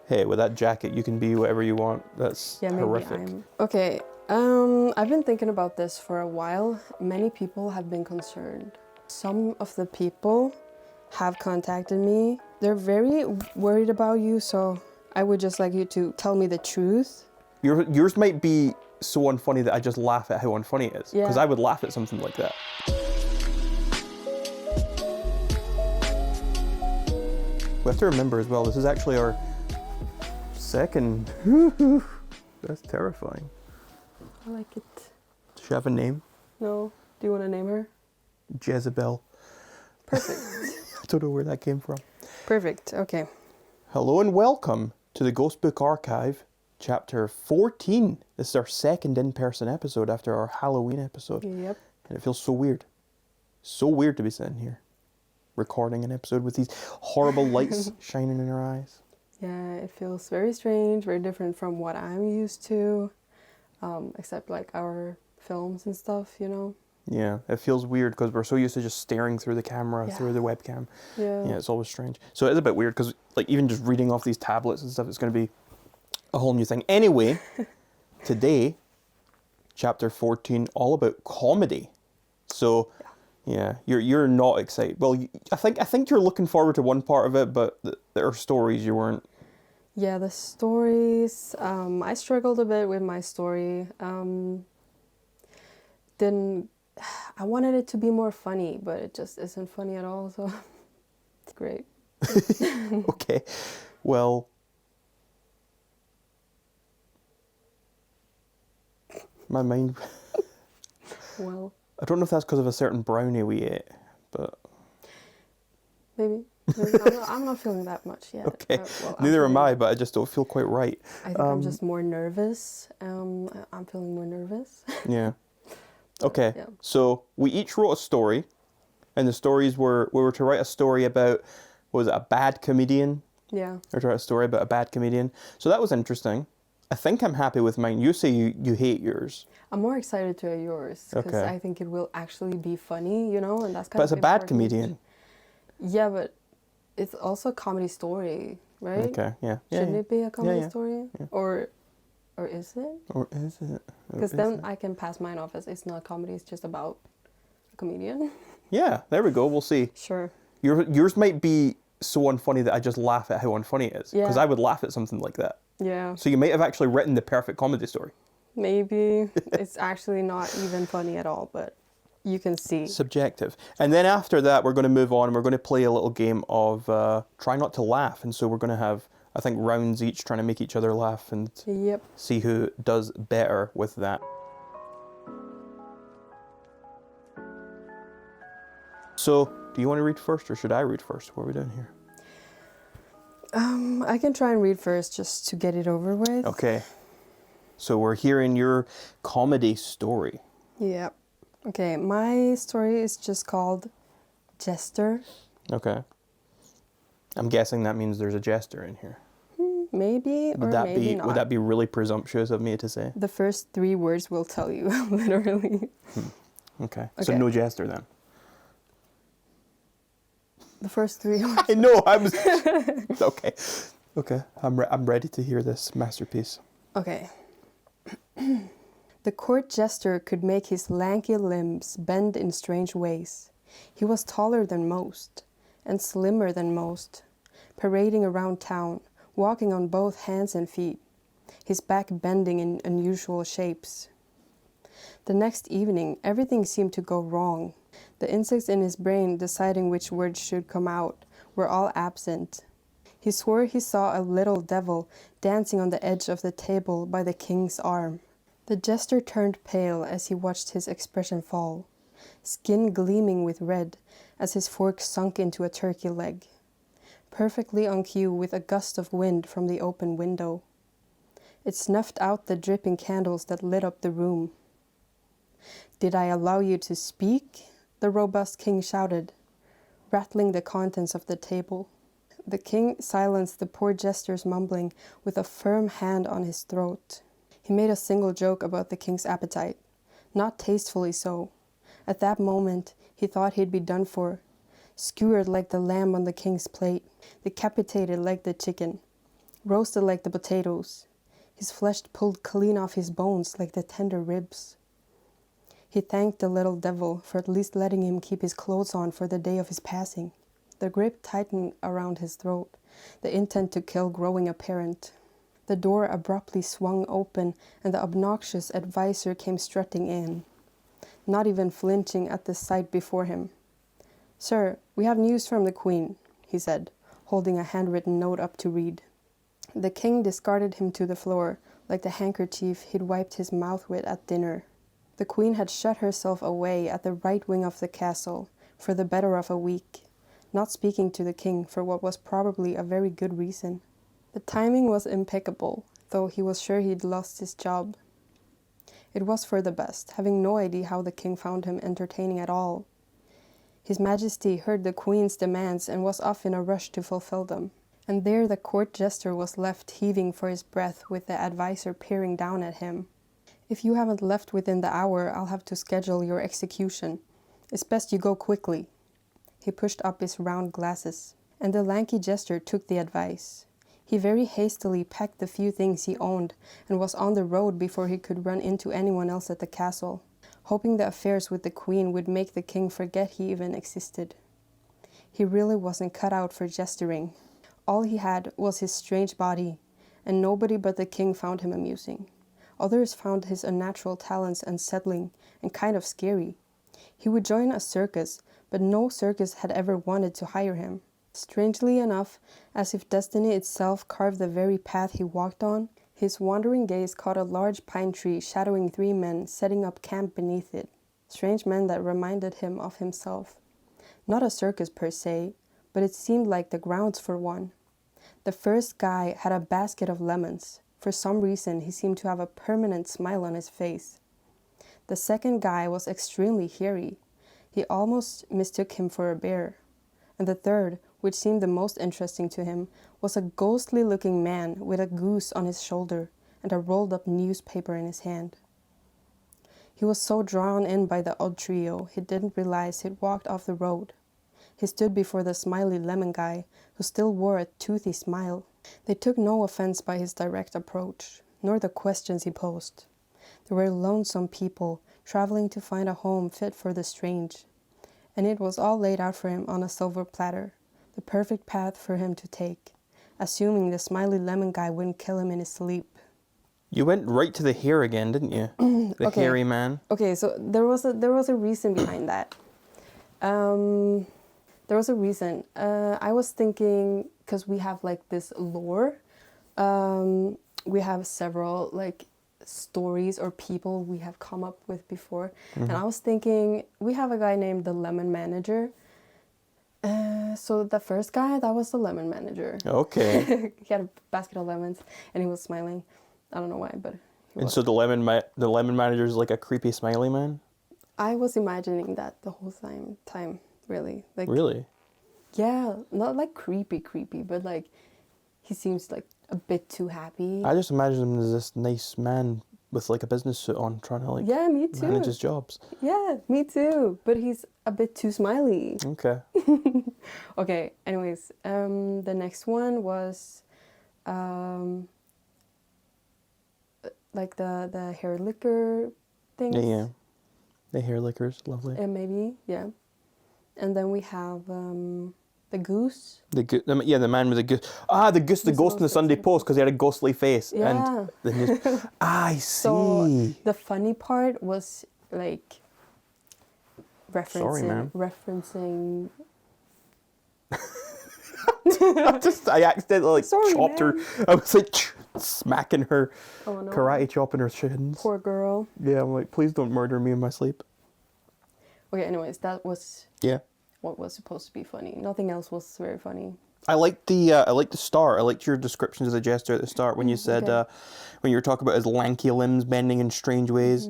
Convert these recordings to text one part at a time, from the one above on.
Hey, with that jacket, you can be whatever you want. That's horrific. Okay, I've been thinking about this for a while. Many people have been concerned. Some of the people have contacted me. They're very worried about you, so I would just like you to tell me the truth. Yours might be so unfunny that I just laugh at how unfunny it is. Yeah. Because I would laugh at something like that. We have to remember as well, this is actually our second. That's terrifying. I like it. Does she have a name? No. Do you want to name her? Jezebel. Perfect. I don't know where that came from. Perfect. Okay. Hello and welcome to the Ghost Book Archive, chapter 14. This is our second in-person episode after our Halloween episode. Yep. And it feels so weird. So weird to be sitting here, recording an episode with these horrible lights shining in our eyes. Yeah, it feels very strange, very different from what I'm used to, except like our films and stuff, you know? Yeah, it feels weird because we're so used to just staring through the camera, through the webcam. Yeah. Yeah, it's always strange. So it is a bit weird because like even just reading off these tablets and stuff, it's going to be a whole new thing. Anyway, today, chapter 14, all about comedy. So, yeah, you're not excited. Well, I think you're looking forward to one part of it, but there are stories you weren't. Yeah, the stories. I struggled a bit with my story. I wanted it to be more funny, but it just isn't funny at all. So it's great. Okay, well. My mind. Well. I don't know if that's because of a certain brownie we ate, but. Maybe. I'm not feeling that much yet. Okay. Neither am I, but I just don't feel quite right. I think I'm just more nervous. I'm feeling more nervous. Yeah. Okay. Yeah. So we each wrote a story, and the stories were we were to write a story about, what was it, a bad comedian? Yeah. Or to write a story about a bad comedian. So that was interesting. I think I'm happy with mine. You say you hate yours. I'm more excited to hear yours because Okay. I think it will actually be funny, you know, and that's kind But of it's a bad important. comedian. Yeah, but it's also a comedy story, right? Okay, yeah. Shouldn't it be a comedy story? Yeah. Or is it? Or is it? Because then I can pass mine off as it's not comedy, it's just about a comedian. Yeah, there we go. We'll see. Sure. Yours might be so unfunny that I just laugh at how unfunny it is. Yeah. Because I would laugh at something like that. Yeah. So you might have actually written the perfect comedy story. Maybe. It's actually not even funny at all, but you can see. Subjective. And then after that, we're going to move on. We're going to play a little game of try not to laugh. And so we're going to have, I think, rounds each trying to make each other laugh and see who does better with that. So, do you want to read first or should I read first? What are we doing here? I can try and read first just to get it over with. Okay. So we're hearing your comedy story. Yeah. Okay, my story is just called Jester. Okay. I'm guessing that means there's a jester in here. Maybe or maybe not. Would that be really presumptuous of me to say? The first 3 words will tell you, literally. Okay. So no jester then. The first 3 words. I know. I was okay. Okay. I'm ready to hear this masterpiece. Okay. The court jester could make his lanky limbs bend in strange ways. He was taller than most, and slimmer than most, parading around town, walking on both hands and feet, his back bending in unusual shapes. The next evening, everything seemed to go wrong. The insects in his brain deciding which words should come out were all absent. He swore he saw a little devil dancing on the edge of the table by the king's arm. The jester turned pale as he watched his expression fall, skin gleaming with red as his fork sunk into a turkey leg, perfectly on cue with a gust of wind from the open window. It snuffed out the dripping candles that lit up the room. "Did I allow you to speak?" the robust king shouted, rattling the contents of the table. The king silenced the poor jester's mumbling with a firm hand on his throat. He made a single joke about the king's appetite, not tastefully so. At that moment, he thought he'd be done for, skewered like the lamb on the king's plate, decapitated like the chicken, roasted like the potatoes, his flesh pulled clean off his bones like the tender ribs. He thanked the little devil for at least letting him keep his clothes on for the day of his passing. The grip tightened around his throat, the intent to kill growing apparent. The door abruptly swung open, and the obnoxious advisor came strutting in, not even flinching at the sight before him. "Sir, we have news from the Queen," he said, holding a handwritten note up to read. The king discarded him to the floor, like the handkerchief he'd wiped his mouth with at dinner. The Queen had shut herself away at the right wing of the castle for the better of a week, not speaking to the king for what was probably a very good reason. The timing was impeccable, though he was sure he'd lost his job. It was for the best, having no idea how the king found him entertaining at all. His Majesty heard the Queen's demands and was off in a rush to fulfill them. And there the court jester was left heaving for his breath with the advisor peering down at him. "If you haven't left within the hour, I'll have to schedule your execution. It's best you go quickly." He pushed up his round glasses, and the lanky jester took the advice. He very hastily packed the few things he owned and was on the road before he could run into anyone else at the castle, hoping the affairs with the Queen would make the king forget he even existed. He really wasn't cut out for jestering. All he had was his strange body, and nobody but the king found him amusing. Others found his unnatural talents unsettling and kind of scary. He would join a circus, but no circus had ever wanted to hire him. Strangely enough, as if destiny itself carved the very path he walked on, his wandering gaze caught a large pine tree shadowing 3 men setting up camp beneath it. Strange men that reminded him of himself. Not a circus per se, but it seemed like the grounds for one. The first guy had a basket of lemons. For some reason, he seemed to have a permanent smile on his face. The second guy was extremely hairy. He almost mistook him for a bear. And the third, which seemed the most interesting to him, was a ghostly-looking man with a goose on his shoulder and a rolled-up newspaper in his hand. He was so drawn in by the odd trio, he didn't realize he'd walked off the road. He stood before the smiley lemon guy, who still wore a toothy smile. They took no offense by his direct approach, nor the questions he posed. They were lonesome people, traveling to find a home fit for the strange. And it was all laid out for him on a silver platter, the perfect path for him to take, assuming the smiley lemon guy wouldn't kill him in his sleep. You went right to the hair again, didn't you? The Okay. hairy man. Okay, so there was a reason behind that. There was a reason. I was thinking, because we have like this lore, we have several like stories or people we have come up with before, and I was thinking we have a guy named the Lemon Manager. So the first guy, that was the Lemon Manager. Okay. He had a basket of lemons, and he was smiling. I don't know why, but. And so the lemon manager is like a creepy smiley man? I was imagining that the whole time, really. Like, Really? yeah, not like creepy, but like he seems like a bit too happy. I just imagine him as this nice man with like a business suit on trying to like Yeah, me too. manage his jobs. Yeah, me too. But he's a bit too smiley. Okay. Okay, anyways, the next one was like the hair liquor things. Yeah. The hair lickers, lovely. Maybe, yeah. And then we have the goose. The man with the goose. Ah, the goose, the ghost in the Sunday Post, because he had a ghostly face. Yeah. And the news. I see. So the funny part was like Sorry, man. referencing. I accidentally like Sorry, chopped her. man. I was like smacking her, Oh no. karate chopping her shins. Poor girl. Yeah, I'm like, please don't murder me in my sleep. Okay, anyways, that was Yeah. what was supposed to be funny. Nothing else was very funny. I liked the start. I liked your descriptions of the jester at the start when you said okay. when you were talking about his lanky limbs bending in strange ways,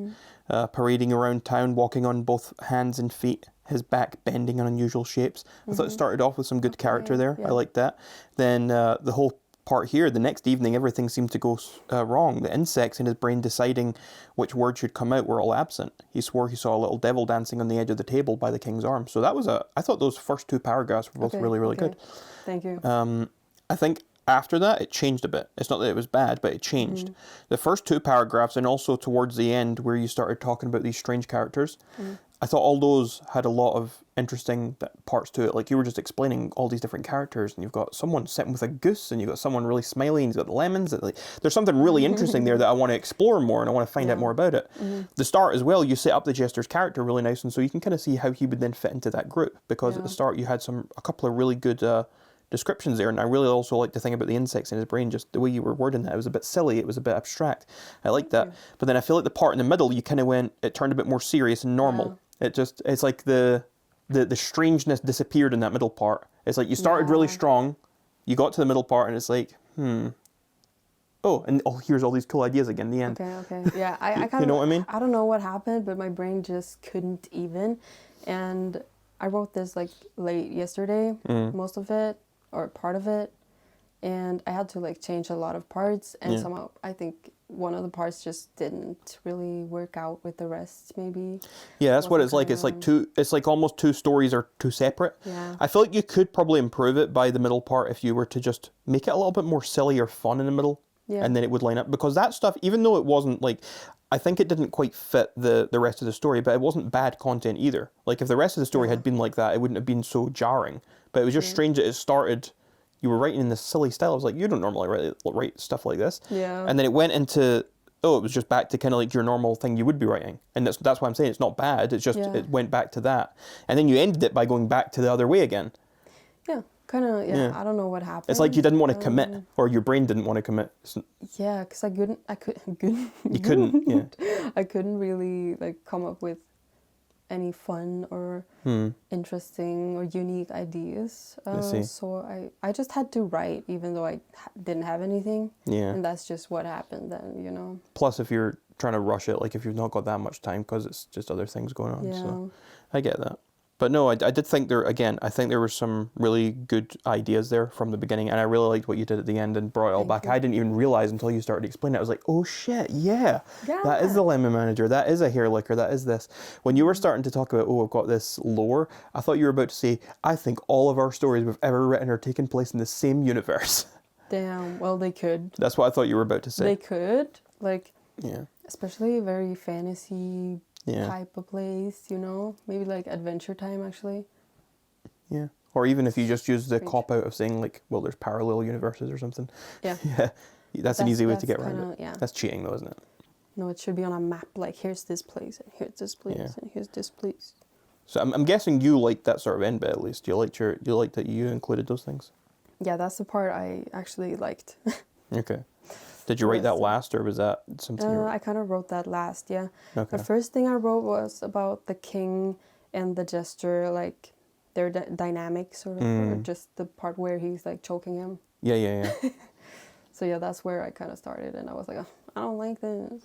parading around town, walking on both hands and feet, his back bending in unusual shapes. I thought it started off with some good character there. yeah. I liked that. Then the whole part here, the next evening, everything seemed to go wrong. The insects in his brain deciding which word should come out were all absent. He swore he saw a little devil dancing on the edge of the table by the king's arm. So that was I thought those first 2 paragraphs were both really Okay. good. Thank you. I think after that, it changed a bit. It's not that it was bad, but it changed. The first 2 paragraphs, and also towards the end, where you started talking about these strange characters, I thought all those had a lot of interesting parts to it. Like, you were just explaining all these different characters, and you've got someone sitting with a goose, and you've got someone really smiley, and he's got the lemons. And, like, there's something really interesting there that I want to explore more, and I want to find out more about it. The start as well, you set up the Jester's character really nice, and so you can kind of see how he would then fit into that group, because at the start you had a couple of really good descriptions there, and I really also like the thing about the insects in his brain, just the way you were wording that. It was a bit silly, it was a bit abstract. I like that. But then I feel like the part in the middle, you kind of it turned a bit more serious and normal. It's like the strangeness disappeared in that middle part. It's like you started really strong, you got to the middle part, and it's like, here's all these cool ideas again, the end. Okay. Yeah, I kind of, you know what I mean? I don't know what happened, but my brain just couldn't even. And I wrote this like late yesterday, most of it, or part of it. And I had to like change a lot of parts, and somehow I think one of the parts just didn't really work out with the rest, maybe. Yeah, that's what it's like. It's like almost 2 stories are too separate. Yeah. I feel like you could probably improve it by the middle part if you were to just make it a little bit more silly or fun in the middle. Yeah. And then it would line up, because that stuff, even though it wasn't like, I think it didn't quite fit the rest of the story, but it wasn't bad content either. Like, if the rest of the story had been like that, it wouldn't have been so jarring. But it was just strange that it started, you were writing in this silly style. I was like, you don't normally write stuff like this. Yeah. And then it went into, it was just back to kind of like your normal thing you would be writing. And that's why I'm saying it's not bad. It's just, it went back to that. And then you ended it by going back to the other way again. Yeah. Kind of, I don't know what happened. It's like you didn't want to commit, or your brain didn't want to commit. Yeah, because I couldn't. You couldn't, yeah. I couldn't really like come up with any fun or interesting or unique ideas. So I just had to write, even though I didn't have anything. Yeah. And that's just what happened then, you know. Plus, if you're trying to rush it, like if you've not got that much time, because it's just other things going on. Yeah. So I get that. But no, I did think I think there were some really good ideas there from the beginning, and I really liked what you did at the end and brought it all back. I didn't even realize until you started explaining it. I was like, oh shit, yeah. That is the lemon manager, that is a hair licker, that is this. When you were starting to talk about, I've got this lore, I thought you were about to say, I think all of our stories we've ever written are taking place in the same universe. Damn, well, they could. That's what I thought you were about to say. They could, like, especially very fantasy type of place, you know, maybe like Adventure Time, actually. Yeah, or even if you just use the cop out of saying like, well, there's parallel universes or something. Yeah. That's an easy way to get around it. Yeah. That's cheating though, isn't it? No, it should be on a map, like here's this place and here's this place and here's this place. So I'm guessing you liked that sort of end bit at least. You liked that you included those things. Yeah, that's the part I actually liked. Okay. Did you write that last, or was that something? I kind of wrote that last, yeah. Okay. The first thing I wrote was about the king and the jester, like their dynamic, sort of, or just the part where he's like choking him. Yeah. So yeah, that's where I kind of started, and I was like, I don't like this.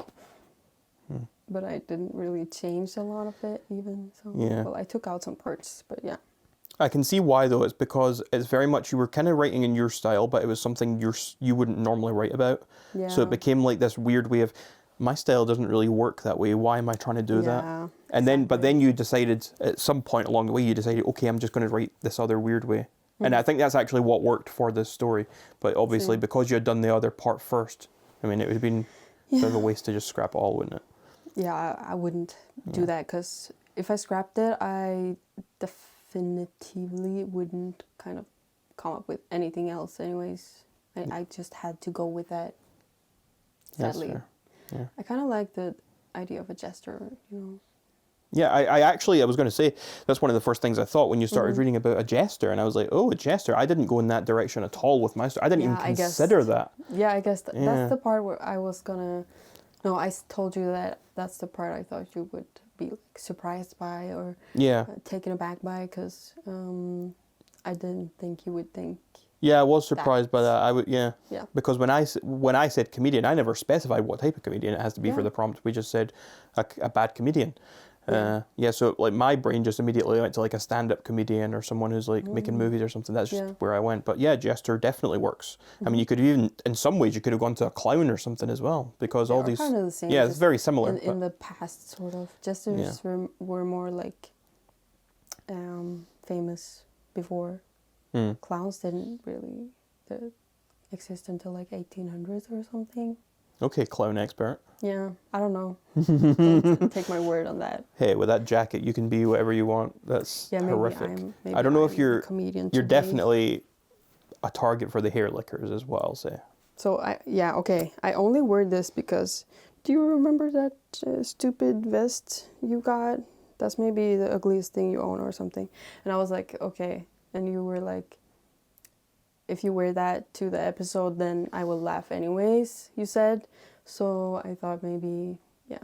But I didn't really change a lot of it even. So well, I took out some parts, but yeah. I can see why though. It's because it's very much, you were kind of writing in your style, but it was something you wouldn't normally write about. Yeah. So it became like this weird way of, my style doesn't really work that way. Why am I trying to do that? And but then you decided at some point along the way, you decided, okay, I'm just going to write this other weird way. And I think that's actually what worked for this story. But obviously, because you had done the other part first, I mean, it would have been a bit of a waste to just scrap it all, wouldn't it? Yeah, I wouldn't do that, because if I scrapped it, I definitively wouldn't kind of come up with anything else anyways. I just had to go with that, sadly. That's fair. Yeah. I kind of like the idea of a jester, you know. Yeah, I was going to say, that's one of the first things I thought when you started reading about a jester, and I was like, oh, a jester. I didn't go in that direction at all with my story. I didn't even consider that. Yeah, I guess that's the part where I was going to... No, I told you that's the part I thought you would be like, surprised by or taken aback by, because I didn't think you would think. Yeah, I was surprised by that. Yeah. Because when I said comedian, I never specified what type of comedian it has to be for the prompt. We just said a bad comedian. So like my brain just immediately went to like a stand-up comedian or someone who's like making movies or something. That's just where I went. But yeah, jester definitely works. I mean, you could even, in some ways, you could have gone to a clown or something as well, because all these kind of the same. Yeah, it's very similar. In the past, sort of, jesters were more like famous before. Clowns didn't really. exist until like 1800s or something. Okay, clown expert. Yeah, I don't know. Don't take my word on that. Hey, with that jacket, you can be whatever you want. That's Yeah, horrific. maybe I don't know if I'm you're a comedian you're today. definitely a target for the hair lickers as well, I'll say. So okay. I only wear this because, do you remember that stupid vest you got? That's maybe the ugliest thing you own or something. And I was like, okay. And you were like, if you wear that to the episode, then I will laugh anyways, you said. So I thought maybe, yeah.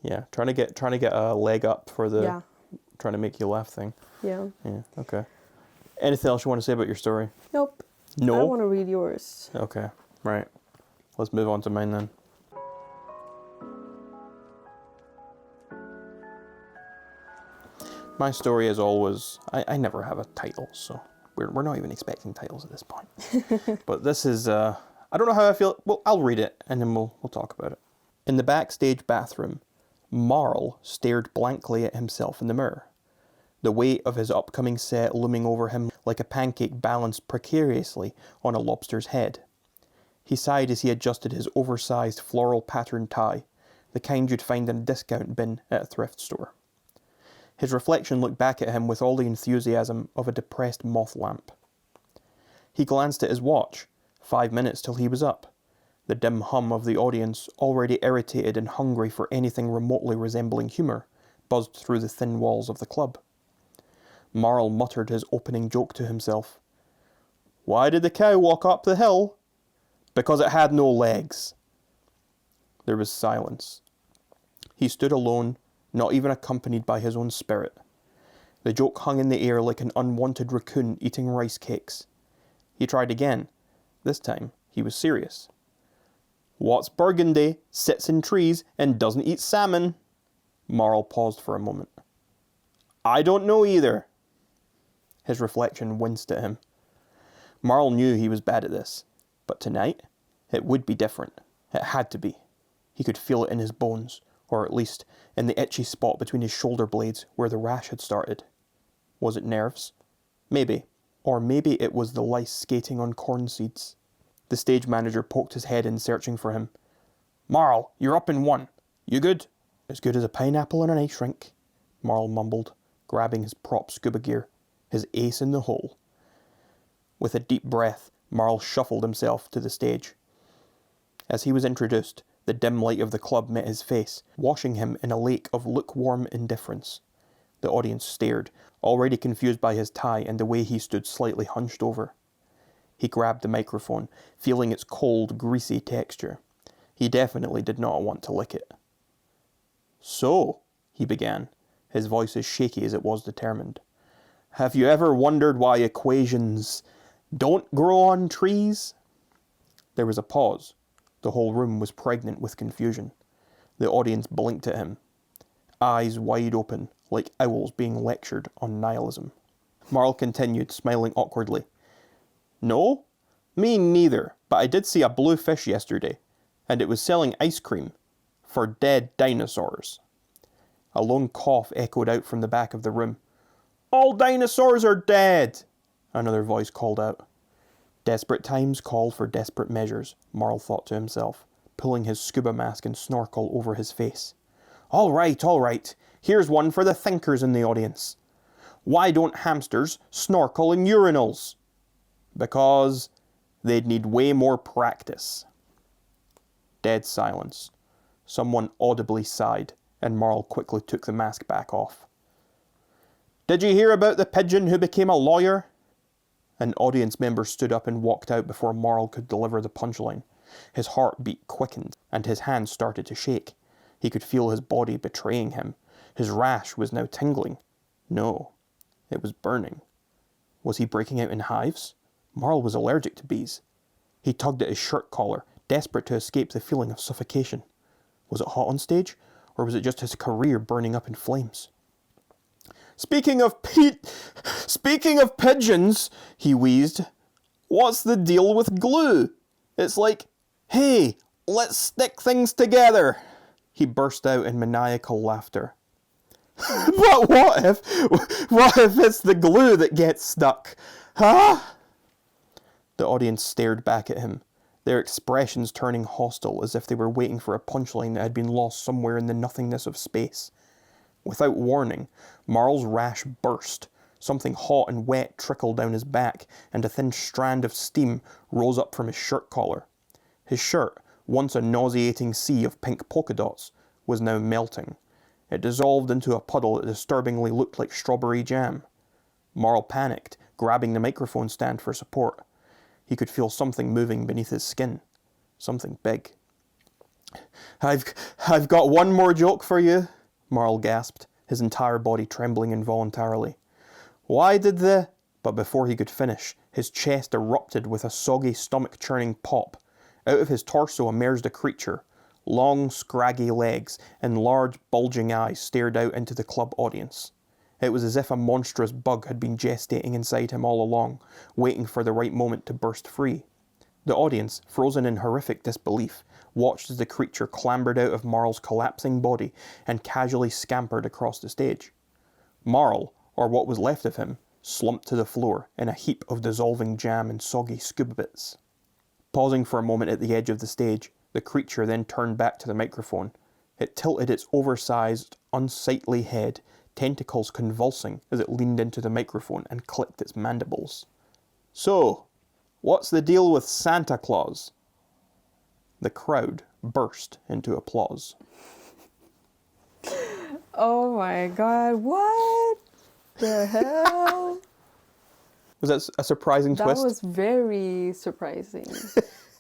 Yeah, trying to get a leg up for the trying to make you laugh thing. Yeah. Yeah, okay. Anything else you want to say about your story? Nope. No? I want to read yours. Okay, right. Let's move on to mine then. My story is always, I never have a title, so we're not even expecting titles at this point. But this is, I don't know how I feel. Well, I'll read it and then we'll talk about it. In the backstage bathroom, Marl stared blankly at himself in the mirror, the weight of his upcoming set looming over him like a pancake balanced precariously on a lobster's head. He sighed as he adjusted his oversized floral patterned tie, the kind you'd find in a discount bin at a thrift store. His reflection looked back at him with all the enthusiasm of a depressed moth lamp. He glanced at his watch. 5 minutes till he was up. The dim hum of the audience, already irritated and hungry for anything remotely resembling humour, buzzed through the thin walls of the club. Marl muttered his opening joke to himself. Why did the cow walk up the hill? Because it had no legs. There was silence. He stood alone, not even accompanied by his own spirit. The joke hung in the air like an unwanted raccoon eating rice cakes. He tried again. This time, he was serious. What's Burgundy, sits in trees, and doesn't eat salmon? Marl paused for a moment. I don't know either. His reflection winced at him. Marl knew he was bad at this, but tonight, it would be different. It had to be. He could feel it in his bones, or at least in the itchy spot between his shoulder blades where the rash had started. Was it nerves? Maybe. Or maybe it was the lice skating on corn seeds. The stage manager poked his head in, searching for him. Marl, you're up in one. You good? As good as a pineapple in an ice rink, Marl mumbled, grabbing his prop scuba gear, his ace in the hole. With a deep breath, Marl shuffled himself to the stage. As he was introduced, the dim light of the club met his face, washing him in a lake of lukewarm indifference. The audience stared, already confused by his tie and the way he stood slightly hunched over. He grabbed the microphone, feeling its cold, greasy texture. He definitely did not want to lick it. So, he began, his voice as shaky as it was determined. Have you ever wondered why equations don't grow on trees? There was a pause. The whole room was pregnant with confusion. The audience blinked at him, eyes wide open, like owls being lectured on nihilism. Marl continued, smiling awkwardly. No, me neither, but I did see a blue fish yesterday, and it was selling ice cream for dead dinosaurs. A lone cough echoed out from the back of the room. All dinosaurs are dead, another voice called out. Desperate times call for desperate measures, Marl thought to himself, pulling his scuba mask and snorkel over his face. All right. Here's one for the thinkers in the audience. Why don't hamsters snorkel in urinals? Because they'd need way more practice. Dead silence. Someone audibly sighed, and Marl quickly took the mask back off. Did you hear about the pigeon who became a lawyer? An audience member stood up and walked out before Marl could deliver the punchline. His heartbeat quickened, and his hands started to shake. He could feel his body betraying him. His rash was now tingling. No, it was burning. Was he breaking out in hives? Marl was allergic to bees. He tugged at his shirt collar, desperate to escape the feeling of suffocation. Was it hot on stage, or was it just his career burning up in flames? Speaking of pigeons, he wheezed. What's the deal with glue? It's like, hey, let's stick things together. He burst out in maniacal laughter. But what if it's the glue that gets stuck? Huh? The audience stared back at him, their expressions turning hostile as if they were waiting for a punchline that had been lost somewhere in the nothingness of space. Without warning, Marl's rash burst. Something hot and wet trickled down his back, and a thin strand of steam rose up from his shirt collar. His shirt, once a nauseating sea of pink polka dots, was now melting. It dissolved into a puddle that disturbingly looked like strawberry jam. Marl panicked, grabbing the microphone stand for support. He could feel something moving beneath his skin. Something big. I've got one more joke for you, Marl gasped, his entire body trembling involuntarily. Why did the... But before he could finish, his chest erupted with a soggy stomach-churning pop. Out of his torso emerged a creature. Long, scraggy legs and large, bulging eyes stared out into the club audience. It was as if a monstrous bug had been gestating inside him all along, waiting for the right moment to burst free. The audience, frozen in horrific disbelief, watched as the creature clambered out of Marl's collapsing body and casually scampered across the stage. Marl, or what was left of him, slumped to the floor in a heap of dissolving jam and soggy scuba bits. Pausing for a moment at the edge of the stage, the creature then turned back to the microphone. It tilted its oversized, unsightly head, tentacles convulsing as it leaned into the microphone and clicked its mandibles. So, what's the deal with Santa Claus? The crowd burst into applause. Oh my god, what the hell? Was that a surprising twist? That was very surprising.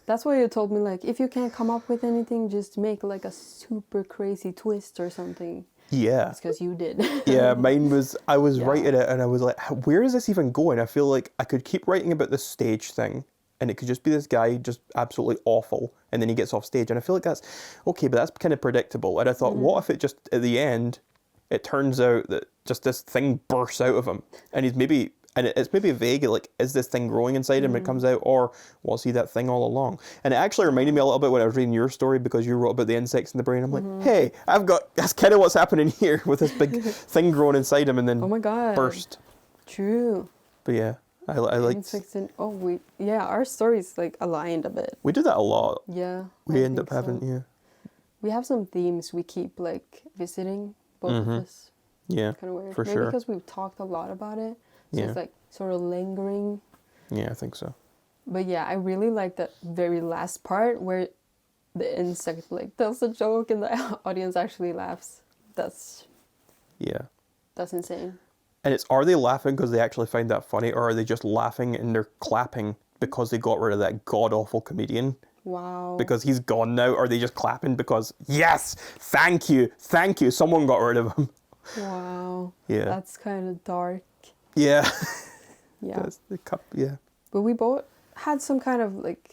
That's why you told me, like, if you can't come up with anything, just make like a super crazy twist or something. Yeah. That's because you did. Yeah, mine was, I was Yeah. writing it and I was like, where is this even going? I feel like I could keep writing about this stage thing and it could just be this guy just absolutely awful and then he gets off stage. And I feel like that's, okay, but that's kind of predictable. And I thought, what if it just, at the end, it turns out that just this thing bursts out of him and he's maybe, and it's maybe vague, like, is this thing growing inside him when it comes out, or was he that thing all along? And it actually reminded me a little bit when I was reading your story, because you wrote about the insects in the brain. I'm like, hey, that's kind of what's happening here with this big thing growing inside him and then Oh my god. burst. True. But yeah, I like. Insects and our stories like aligned a bit. We do that a lot. Yeah. We I end up think having, so. yeah. We have some themes we keep like visiting, both of us. Yeah, Kind of weird. for Maybe sure. because we've talked a lot about it. So Yeah. it's like sort of lingering. Yeah, I think so. But yeah, I really like that very last part where the insect like tells a joke and the audience actually laughs. That's insane. And are they laughing because they actually find that funny, or are they just laughing and they're clapping because they got rid of that god-awful comedian? Wow. Because he's gone now, or are they just clapping because, yes, thank you, someone got rid of him? Wow. Yeah. That's kind of dark. Yeah. Yeah. That's the cup, yeah. But we both had some kind of like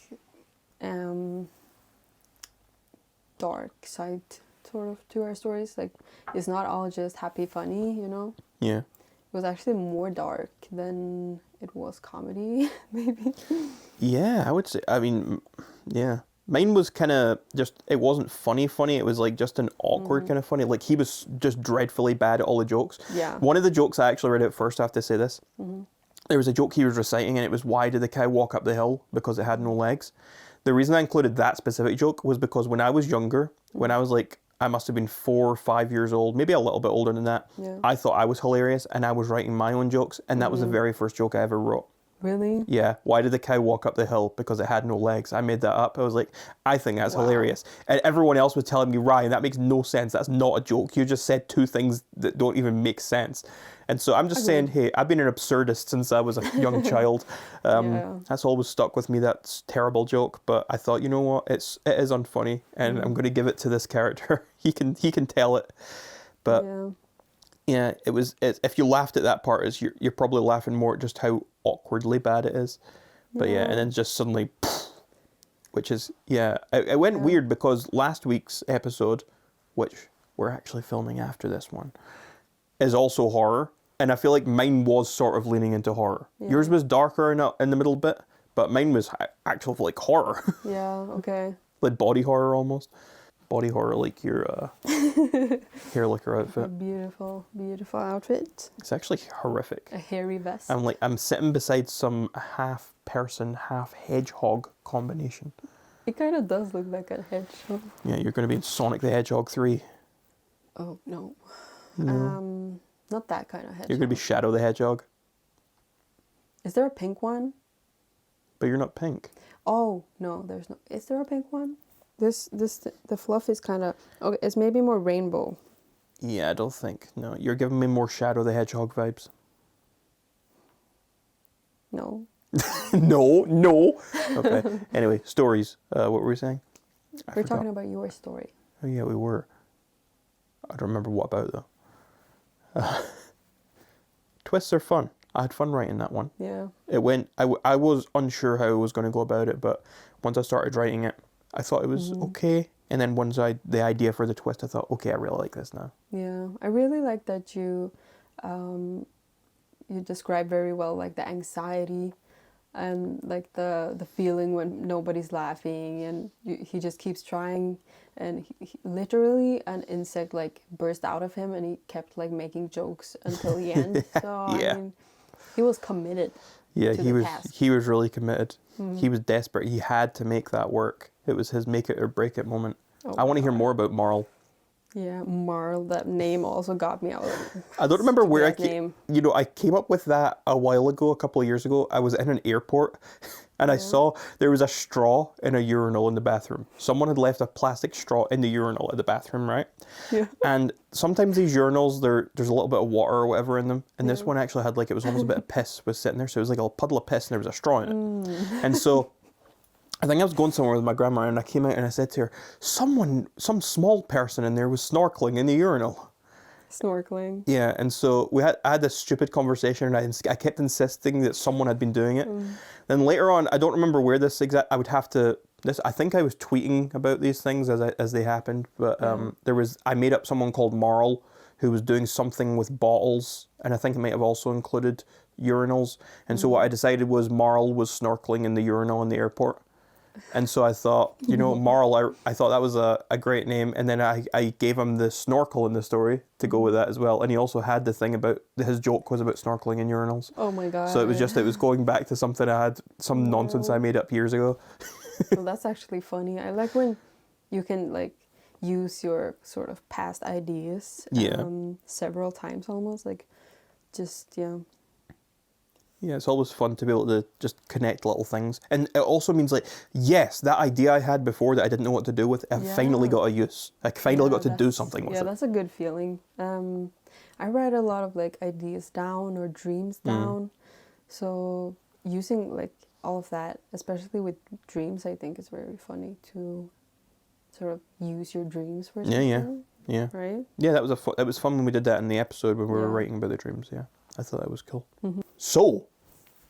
dark side sort of to our stories. Like it's not all just happy funny, you know? Yeah. It was actually more dark than it was comedy, maybe. Yeah, I would say, I mean, yeah. Mine was kind of just, it wasn't funny. It was like just an awkward kind of funny. Like he was just dreadfully bad at all the jokes. Yeah. One of the jokes I actually read out first, I have to say this. There was a joke he was reciting and it was, why did the cow walk up the hill? Because it had no legs. The reason I included that specific joke was because when I was younger, when I was like, I must have been 4 or 5 years old, maybe a little bit older than that. Yeah. I thought I was hilarious and I was writing my own jokes, and that was the very first joke I ever wrote. Really? Yeah, why did the cow walk up the hill? Because it had no legs. I made that up. I was like, I think that's hilarious. And everyone else was telling me, Ryan, that makes no sense. That's not a joke. You just said two things that don't even make sense. And so I'm just saying, hey, I've been an absurdist since I was a young child. That's always stuck with me, that terrible joke. But I thought, you know what? It is unfunny, and I'm going to give it to this character. He can tell it. But yeah, if you laughed at that part, you're probably laughing more at just how awkwardly bad it is. But yeah, and then just suddenly, which is, it went weird because last week's episode, which we're actually filming after this one, is also horror. And I feel like mine was sort of leaning into horror. Yeah. Yours was darker in the middle bit, but mine was actual like horror. Yeah, okay. Like body horror almost. body horror like your hair liquor A outfit. beautiful, beautiful outfit. It's actually horrific. A hairy vest. I'm sitting beside some half person, half hedgehog combination. It kind of does look like a hedgehog. Yeah, you're going to be in Sonic the Hedgehog 3. Oh, no. No. Not that kind of hedgehog. You're going to be Shadow the Hedgehog, Is there a pink one? but you're not pink. Oh, no, there's no. Is there a pink one? The fluff is kind of. Okay, it's maybe more rainbow. Yeah, I don't think. No, you're giving me more Shadow the Hedgehog vibes. No. No. Okay. Anyway, stories. What were we saying? We're talking about your story. Oh yeah, we were. I don't remember what about though. Twists are fun. I had fun writing that one. Yeah. It went. I was unsure how I was going to go about it, but once I started writing it, I thought it was okay. And then once the idea for the twist, I thought, okay, I really like this now. Yeah. I really like that you describe very well like the anxiety and like the feeling when nobody's laughing and he just keeps trying and he literally an insect like burst out of him and he kept like making jokes until the end. So Yeah. I mean, he was committed. Yeah, to he the was. task. He was really committed. He was desperate. He had to make that work. It was his make it or break it moment. Oh I want to hear God. more about Marl. Yeah, Marl, that name also got me out. I don't remember where I Stupid came. name. I came up with that a while ago, a couple of years ago. I was in an airport, and I saw there was a straw in a urinal in the bathroom. Someone had left a plastic straw in the urinal at the bathroom, right? Yeah. And sometimes these urinals, there's a little bit of water or whatever in them, and this one actually had like it was almost a bit of piss was sitting there, so it was like a puddle of piss, and there was a straw in it. And so I think I was going somewhere with my grandma, and I came out and I said to her, some small person in there was snorkeling in the urinal. Snorkeling. Yeah, and so I had this stupid conversation, and I kept insisting that someone had been doing it. Then later on, I don't remember where I would have to. I think I was tweeting about these things as they happened, but I made up someone called Marl who was doing something with bottles, and I think it might have also included urinals. And so what I decided was Marl was snorkeling in the urinal in the airport. And so I thought, Marl, I thought that was a great name. And then I gave him the snorkel in the story to go with that as well. And he also had the thing about, his joke was about snorkeling in urinals. Oh my God. So it was going back to something some nonsense I made up years ago. Well, that's actually funny. I like when you can like use your sort of past ideas several times almost. Like just, yeah. Yeah, it's always fun to be able to just connect little things. And it also means like, yes, that idea I had before that I didn't know what to do with, I finally got a use. I finally got to do something with it. Yeah, that's a good feeling. I write a lot of like ideas down or dreams down. So using like all of that, especially with dreams, I think is very funny to sort of use your dreams for something. Yeah. Right? Yeah, that was fun when we did that in the episode when we were writing about the dreams, yeah. I thought that was cool. So,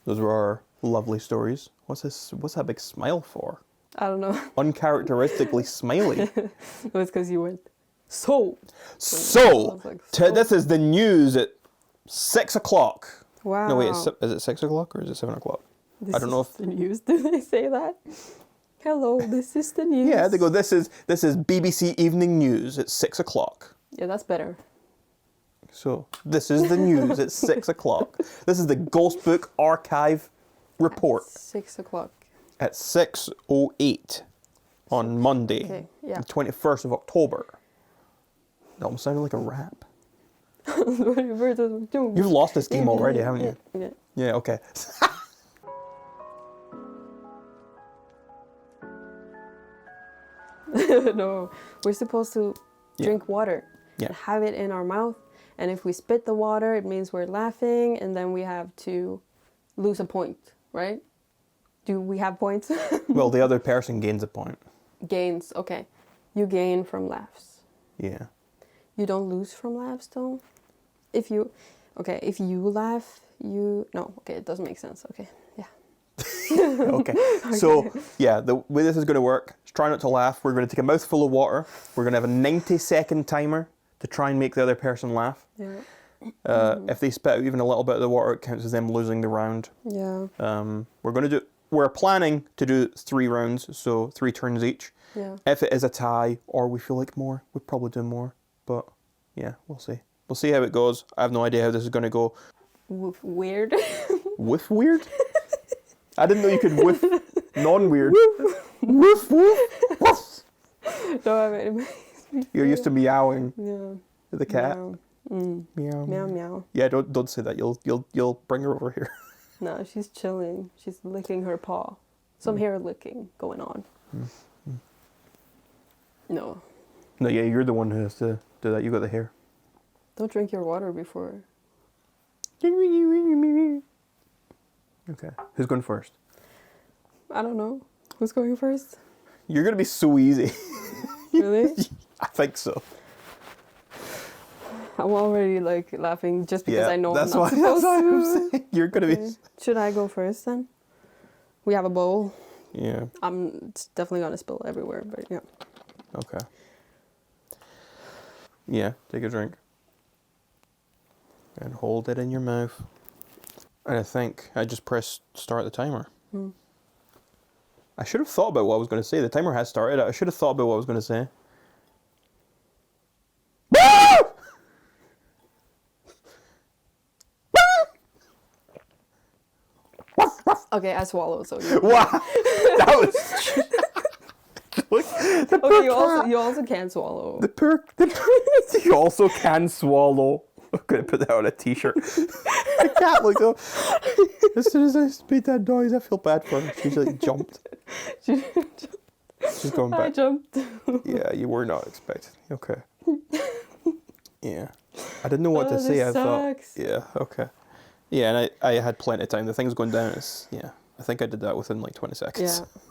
those were our lovely stories. What's that big smile for? I don't know. Uncharacteristically smiley. It was because you went, so. So, I was like, so. this is the news at 6 o'clock. Wow. No, wait, is it 6 o'clock or is it 7 o'clock? I don't know if the news. Did they say that? Hello, this is the news. Yeah, they go, this is BBC Evening News at 6 o'clock. Yeah, that's better. So, this is the news at 6 o'clock. This is the Ghost Book Archive report. 6 o'clock. At 6:08 on Monday, Okay, yeah. the 21st of October. That almost sounded like a rap. You've lost this game already, haven't you? Yeah. Yeah, okay. No, we're supposed to drink water and have it in our mouth. And if we spit the water, it means we're laughing, and then we have to lose a point, right? Do we have points? Well, the other person gains a point. Gains, okay. You gain from laughs. Yeah. You don't lose from laughs, though? If you laugh, it doesn't make sense. Okay, yeah. Okay. So, yeah, the way this is going to work is try not to laugh. We're going to take a mouthful of water. We're going to have a 90-second timer to try and make the other person laugh. Yeah. If they spit out even a little bit of the water, it counts as them losing the round. Yeah. We're going to do we're planning to do 3 rounds, so 3 turns each. Yeah. If it is a tie or we feel like more, we'd probably do more. But yeah, we'll see. We'll see how it goes. I have no idea how this is going to go. Weird. Whiff weird? I didn't know you could whiff non-weird. Woof, woof, woof. No, I mean, You're used to meowing. yeah. The cat. Meow. Mm. Meow. Meow meow. Yeah, don't say that. You'll bring her over here. No, she's chilling. She's licking her paw. Some hair licking going on. No. No, yeah, you're the one who has to do that. You got the hair. Don't drink your water before. Okay. Who's going first? I don't know. Who's going first? You're gonna be so easy. Really? I think so. I'm already like laughing just because I know I'm not what supposed I'm to. saying. You're gonna be. Okay. Should I go first then? We have a bowl. Yeah. I'm definitely gonna spill everywhere, but yeah. Okay. Yeah, take a drink. And hold it in your mouth. And I think I just press start the timer. I should have thought about what I was going to say. The timer has started. I should have thought about what I was going to say. Okay, I swallow, so you. Wow! That was... Look, the Okay, poor you also can swallow. You also can swallow. I'm going to put that on a t-shirt. The cat looked up. As soon as I made that noise, I feel bad for her. She like jumped. She's going back. I jumped. Yeah, you were not expecting. Okay. Yeah. I didn't know what to say. This I thought. sucks. Yeah, okay. Yeah, and I had plenty of time. The thing's going down. Yeah. I think I did that within like 20 seconds. Yeah.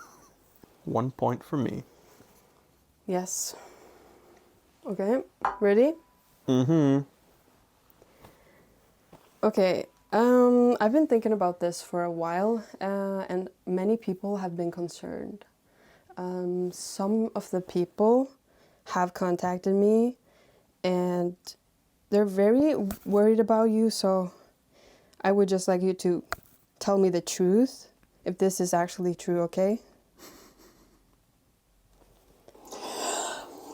1 point for me. Yes. Okay, ready? Mm-hmm. Okay, I've been thinking about this for a while, and many people have been concerned. Some of the people have contacted me, and they're very worried about you, so I would just like you to tell me the truth, if this is actually true, okay?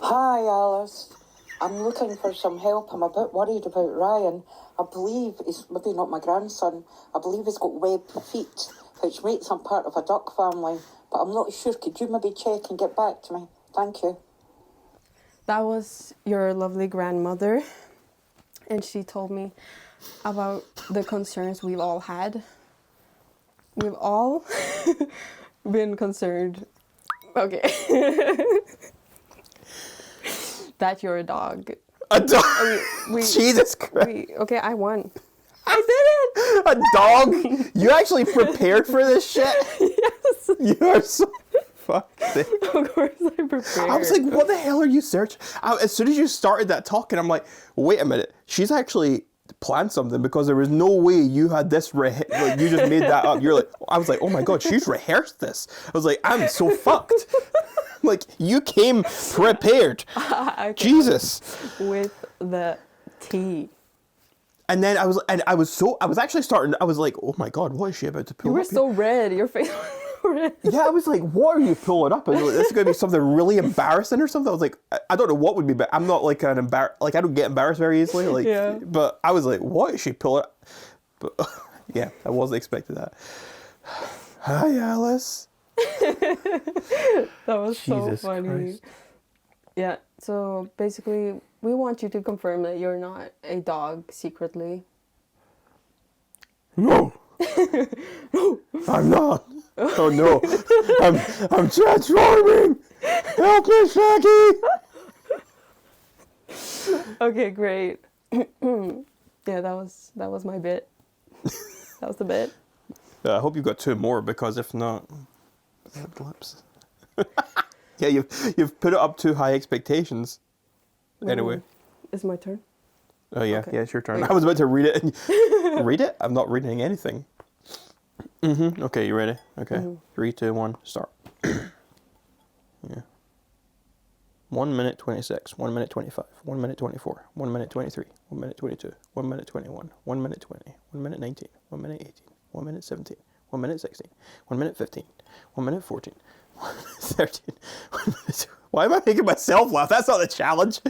Hi, Alice. I'm looking for some help. I'm a bit worried about Ryan. I believe he's maybe not my grandson. I believe he's got webbed feet, which makes him part of a duck family. But I'm not sure. Could you maybe check and get back to me? Thank you. That was your lovely grandmother, and she told me about the concerns we've all had. We've all been concerned. Okay. That you're a dog. A dog? We- Jesus Christ. Okay, I won. I did it! A dog? You actually prepared for this shit? Yes. You are so... Fuck. Of course I prepared. I was like, what the hell are you searching? As soon as you started that talking, I'm like, wait a minute. She's actually planned something because there was no way you had this, like you just made that up. You're like, I was like, oh my God, she's rehearsed this. I was like, I'm so fucked. Like, you came prepared. Jesus. With the tea. And then I was actually starting, I was like, oh my God, what is she about to pull You were up so red. Your face was so red. Yeah, I was like, what are you pulling up? I was like, this is going to be something really embarrassing or something. I was like, I don't know what would be, but I'm not like like I don't get embarrassed very easily. Like, Yeah. But I was like, what is she pulling up? But yeah, I wasn't expecting that. Hi, Alice. That was Jesus so funny. Christ. Yeah, so basically, we want you to confirm that you're not a dog secretly. No. No, I'm not. Oh no, I'm transforming. Help me, Shaggy. Okay, great. Yeah, that was my bit. That was the bit. I hope you've got 2 more because if not, lips. Yeah, you've put it up too high expectations. Anyway. It's my turn. Oh yeah, Okay. yeah, it's your turn. Wait. I was about to read it. And read it? I'm not reading anything. Okay, you ready? Okay. 3, 2, 1, start. Yeah. 1 minute 26, 1 minute 25, 1 minute 24, 1 minute 23, 1 minute 22, 1 minute 21, 1 minute 20, 1 minute 19, 1 minute 18, 1 minute 17, 1 minute 16, 1 minute 15, 1 minute 14, 1 minute 13, 1 minute... Why am I making myself laugh? That's not the challenge.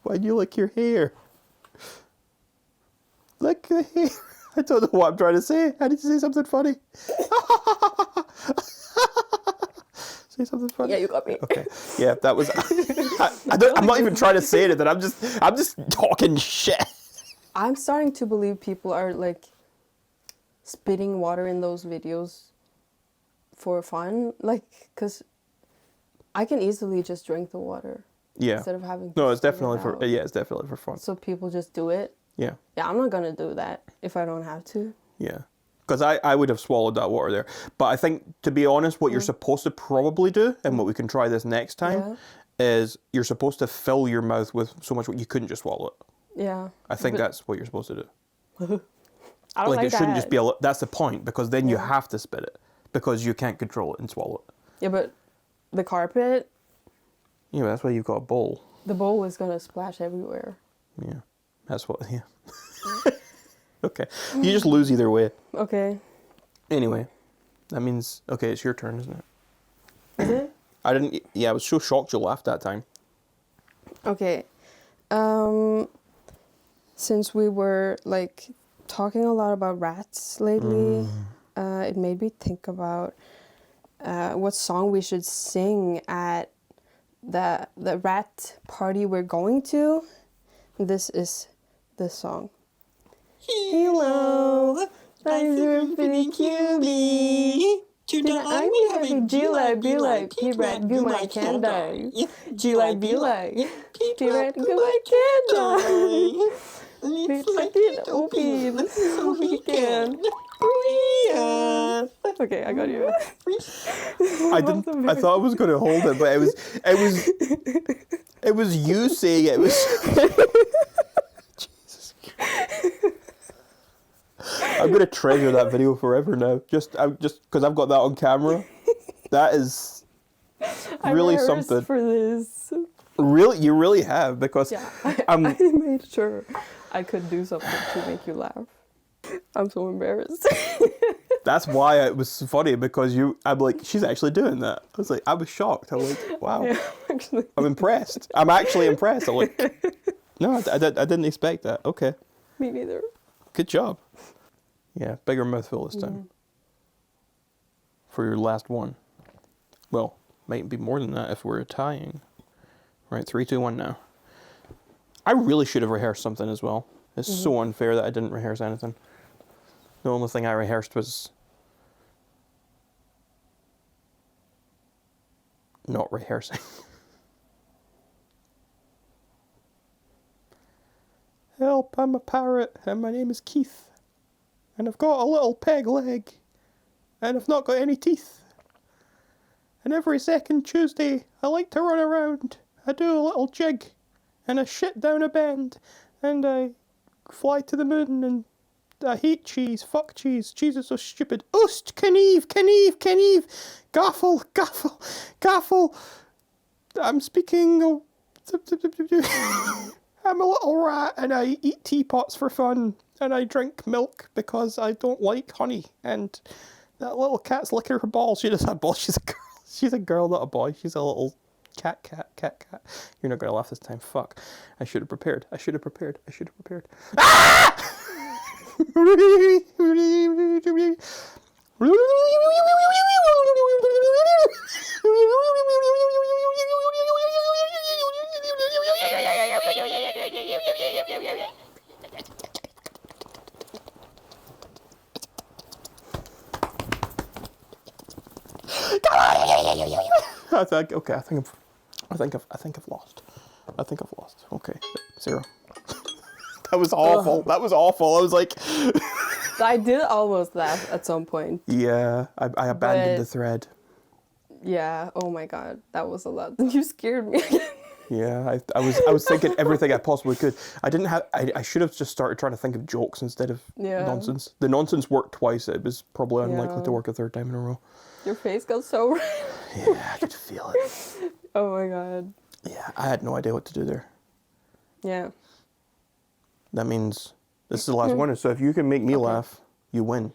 Why do you lick your hair? Lick the hair. I don't know what I'm trying to say. I need to say something funny. Say something funny. Yeah, you got me. Okay. Yeah, that was... I'm not even trying to say anything. I'm just talking shit. I'm starting to believe people are like spitting water in those videos for fun. Like, because I can easily just drink the water. Yeah. Instead of having to No, it's spit it definitely for... out. Yeah, it's definitely for fun. So people just do it. Yeah. Yeah, I'm not going to do that if I don't have to. Yeah. Because I would have swallowed that water there. But I think, to be honest, what you're supposed to probably do, and what we can try this next time, is you're supposed to fill your mouth with so much you couldn't just swallow it. Yeah. I think that's what you're supposed to do. I don't like it shouldn't just that. be a... That's the point, because then you have to spit it. Because you can't control it and swallow it. Yeah, but the carpet, Yeah, that's why you've got a bowl. the bowl is going to splash everywhere. Yeah. That's what... Yeah. Okay. You just lose either way. Okay. Anyway. That means... Okay, it's your turn, isn't it? Is it? I didn't... Yeah, I was so shocked you laughed that time. Okay. Since we were like talking a lot about rats lately, it made me think about what song we should sing at the rat party we're going to. This is the song. Hello, I'm Zilver QB. Tonight we have a G-Like, B-Like, P-Rat, Goo-My, Can-Die. G-Like, B-Like, P-Rat, Goo-My, Can-Die. Let's get it open so we can breathe. Okay, I got you. I didn't... I thought I was going to hold it, but it was you saying it. It was... Jesus Christ. I'm going to treasure that video forever now. Just because I've got that on camera. That is really I rehearsed something. for this. Really, you really have, because Yeah, I made sure I could do something to make you laugh. I'm so embarrassed. that's why it was funny, because I'm like, she's actually doing that. I was like, I was shocked. I'm like, wow. Yeah, actually. I'm impressed. I'm actually impressed. I'm like, no, I didn't expect that. Okay. Me neither. Good job. Yeah, bigger mouthful this time. For your last one. Well, might be more than that if we're tying. Right, 3, 2, 1 now. I really should have rehearsed something as well. It's so unfair that I didn't rehearse anything. The only thing I rehearsed was not rehearsing. Help, I'm a parrot, and my name is Keith. And I've got a little peg leg, and I've not got any teeth. And every second Tuesday, I like to run around. I do a little jig, and I shit down a bend, and I fly to the moon, and I hate cheese. Fuck cheese. Cheese is so stupid. Oost, Knieve, Knieve, Knieve. Gaffle, gaffle, gaffle. I'm speaking... I'm a little rat, and I eat teapots for fun, and I drink milk because I don't like honey. And that little cat's licking her balls. She doesn't have balls. She's a girl. She's a girl, not a boy. She's a little cat. You're not gonna laugh this time. Fuck. I should have prepared. Ah! I think I've lost. Okay, 0. That was awful. That was awful. I was like, I did almost laugh at some point. yeah, I abandoned the thread. Yeah, oh my god, that was a lot. You scared me. Yeah, I was thinking everything I possibly could. I should have just started trying to think of jokes instead of nonsense. The nonsense worked twice. It was probably unlikely to work a third time in a row. Your face got so red. Yeah, I could feel it. Oh my god. Yeah, I had no idea what to do there. Yeah. That means This is the last one, so if you can make me laugh, you win.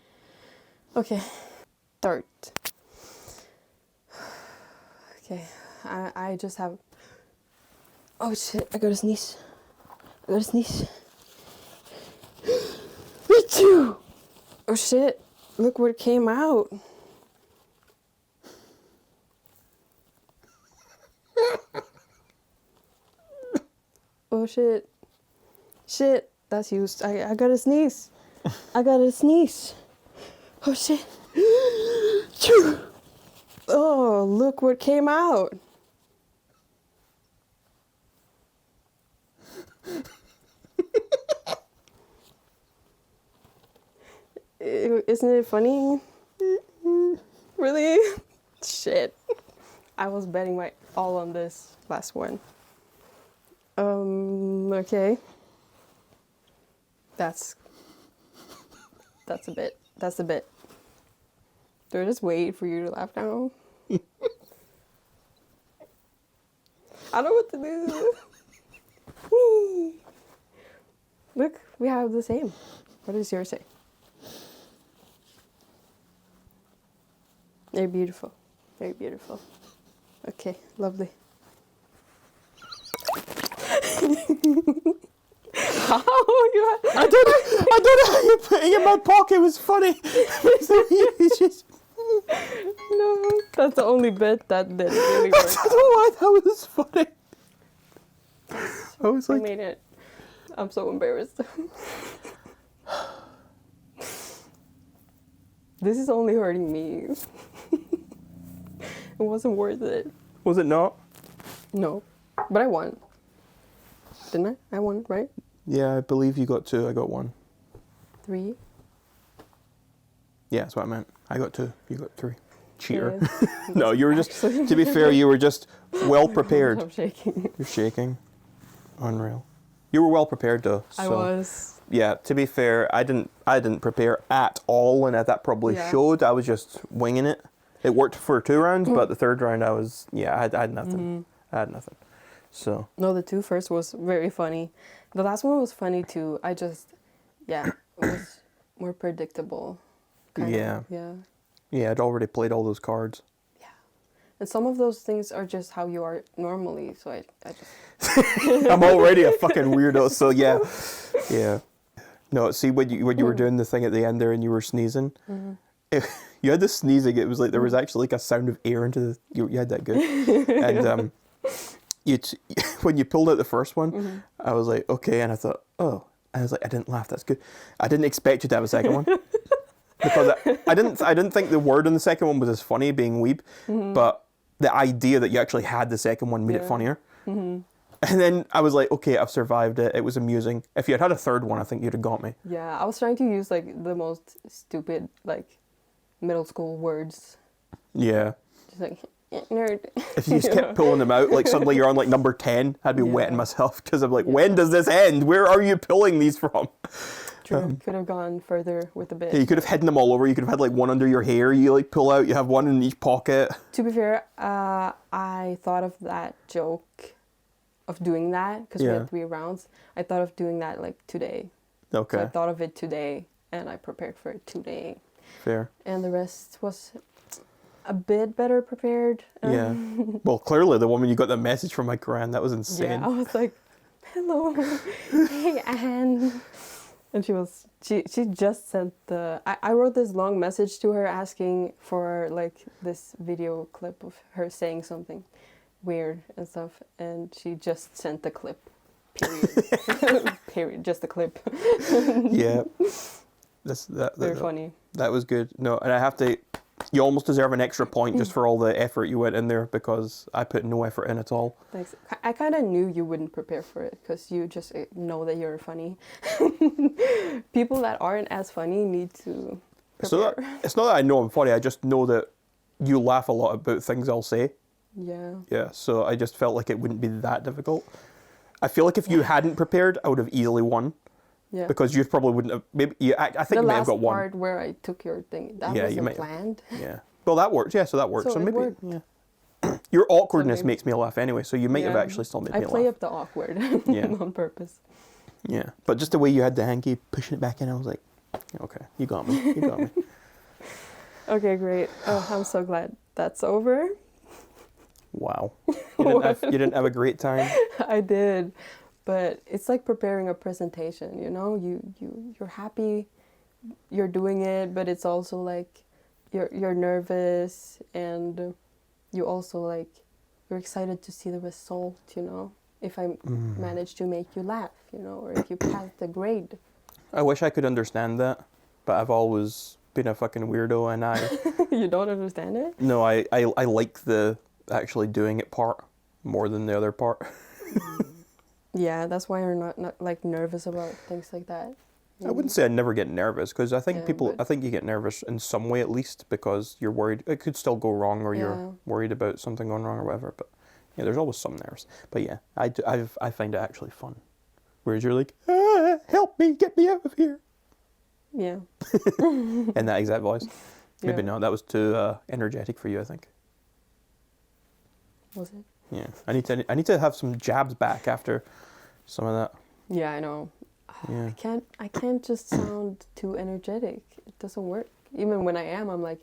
Okay. Start. Okay. I just have... Oh shit, I gotta sneeze. Me too! Oh shit, look what came out. Oh shit. Shit, that's used. I gotta sneeze. Oh shit. Oh, look what came out. Isn't it funny? Really? Shit. I was betting my all on this last one. Okay. That's a bit. Do I just wait for you to laugh now? I don't know what to do. Whee! Look, we have the same. What does yours say? Very beautiful. Very beautiful. Okay, lovely. How you? I don't know how you putting it in my pocket. It was funny. It's just... No, that's the only bit that didn't really work. I don't know why that was funny. I was I like, made it. I'm so embarrassed. This is only hurting me. It wasn't worth it. was it not? No, but I won. Didn't I? I won, right? Yeah, I believe you got 2. I got 1. 3. Yeah, that's what I meant. I got 2. You got 3. Cheater. Yeah. No, you were just, to be fair, you were just well prepared. I'm shaking. You're shaking. Unreal. You were well prepared though. So. I was. Yeah, to be fair, I didn't prepare at all, and that probably showed. I was just winging it. It worked for 2 rounds, but the 3rd round I had nothing. I had nothing. So. No, the 2 first was very funny. The last one was funny too. It was more predictable. Yeah. Yeah. Yeah, I'd already played all those cards. Yeah. And some of those things are just how you are normally, so I just... I'm already a fucking weirdo, so yeah. Yeah. No, see, when you were doing the thing at the end there and you were sneezing, you had the sneezing, it was like there was actually like a sound of air into the... You had that good. And when you pulled out the first one, I was like, okay, and I thought, oh. I was like, I didn't laugh, that's good. I didn't expect you to have a second one. Because I didn't think the word on the second one was as funny, being weeb, but the idea that you actually had the second one made it funnier. And then I was like, okay, I've survived it. It was amusing. If you had had a 3rd one, I think you'd have got me. Yeah, I was trying to use like the most stupid like middle school words. Yeah. Just like nerd. If you just kept pulling them out, like suddenly you're on like number 10, I'd be wetting myself because I'm like, when does this end? Where are you pulling these from? True. Could have gone further with a bit. Yeah, you could have hidden them all over. You could have had like one under your hair. You like pull out. You have one in each pocket. To be fair, I thought of that joke of doing that because we had 3 rounds. I thought of doing that like today. Okay. So I thought of it today and I prepared for it today. Fair. And the rest was a bit better prepared. Yeah. Well, clearly the woman you got the message from my gran, that was insane. Yeah, I was like, hello, hey Anne. And she just sent I wrote this long message to her asking for like this video clip of her saying something weird and stuff. And she just sent the clip, period. Period, just the clip. Yeah. Very funny. That was good. No, and I have to, you almost deserve an extra point just for all the effort you went in there because I put no effort in at all. Thanks. I kind of knew you wouldn't prepare for it because you just know that you're funny. People that aren't as funny need to prepare. So it's not that I know I'm funny, I just know that you laugh a lot about things I'll say. Yeah. Yeah, so I just felt like it wouldn't be that difficult. I feel like if you hadn't prepared, I would have easily won. Yeah. Because you probably wouldn't have. Maybe I think you may have got one. The last part where I took your thing, that wasn't planned. Yeah. Well, that works. Yeah, so that works. So it maybe. worked. Yeah. Your awkwardness makes me laugh anyway, so you might have actually still made me laugh. I play up the awkward on purpose. Yeah, but just the way you had the hanky pushing it back in, I was like, okay, you got me. You got me. Okay, great. Oh, I'm so glad that's over. Wow. You didn't have a great time? I did, but it's like preparing a presentation. You're happy, you're doing it, but it's also like you're nervous, and you also like you're excited to see the result. If I manage to make you laugh, or if you pass the grade. I wish I could understand that, but I've always been a fucking weirdo, and You don't understand it? no, I like the actually doing it part more than the other part. Yeah, that's why you're not like nervous about things like that. I wouldn't say I never get nervous, because I think Yeah, I think you get nervous in some way at least, because you're worried it could still go wrong, or you're worried about something going wrong or whatever. But yeah, there's always some nerves. But yeah, I find it actually fun. Whereas you're like, help me, get me out of here. Yeah. In that exact voice. Maybe Yeah. not. That was too energetic for you, I think. Was it? Yeah, I need to have some jabs back after some of that. Yeah, I know. Yeah. I can't just sound too energetic. It doesn't work. Even when I am, I'm like,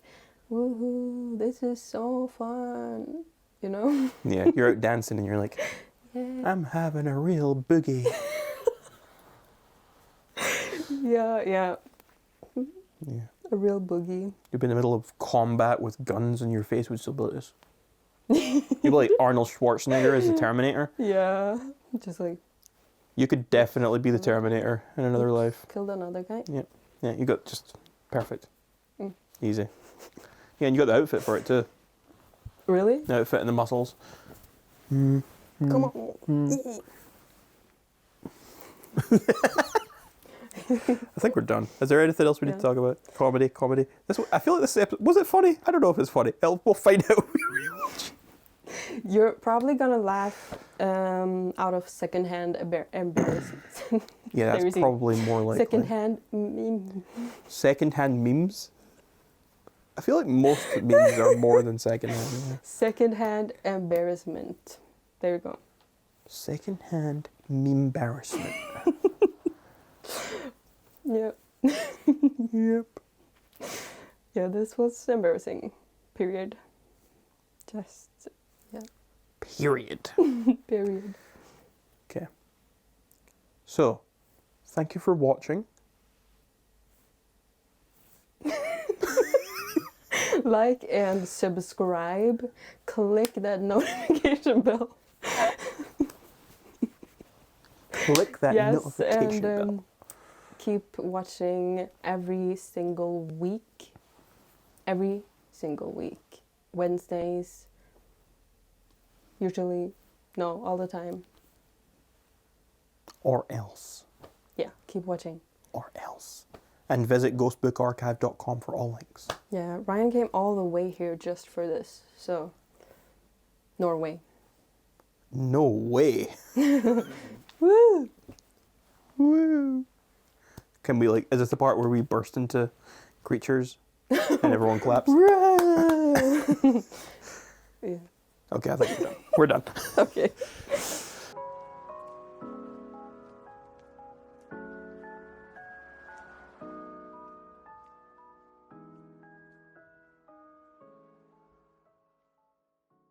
woohoo, this is so fun. Yeah, you're out dancing and you're like, Yeah. I'm having a real boogie. Yeah. Yeah. A real boogie. You'd be in the middle of combat with guns and your face would still be like this. You'd be like Arnold Schwarzenegger as the Terminator. Yeah. Just like You could definitely be the Terminator in another life. killed another guy. Yeah. Yeah, you got just perfect. Mm. Easy. Yeah, and you got the outfit for it too. Really? The outfit and the muscles. Come on. I think we're done. Is there anything else we need to talk about? Comedy. I feel like this episode, was it funny? I don't know if it's funny. We'll find out. You're probably gonna laugh out of secondhand embarrassment. Yeah, that's Seriously. probably more likely. Secondhand meme. Secondhand memes? I feel like most memes are more than secondhand. Yeah. Secondhand embarrassment. There you go. Secondhand meme embarrassment. Yep. Yep. Yeah, this was embarrassing. Period. Just Period. period. Okay. So, thank you for watching. Like and subscribe. Click that notification bell. Click that Yes, notification and bell. keep watching every single week. Every single week. Wednesdays. Usually. No, all the time. Or else. Yeah, keep watching. Or else. And visit ghostbookarchive.com for all links. Yeah, Ryan came all the way here just for this. So, Norway. No way. Woo! Woo. Can we is this the part where we burst into creatures and everyone claps? Yeah. Okay, I think we're done. We're done. Okay.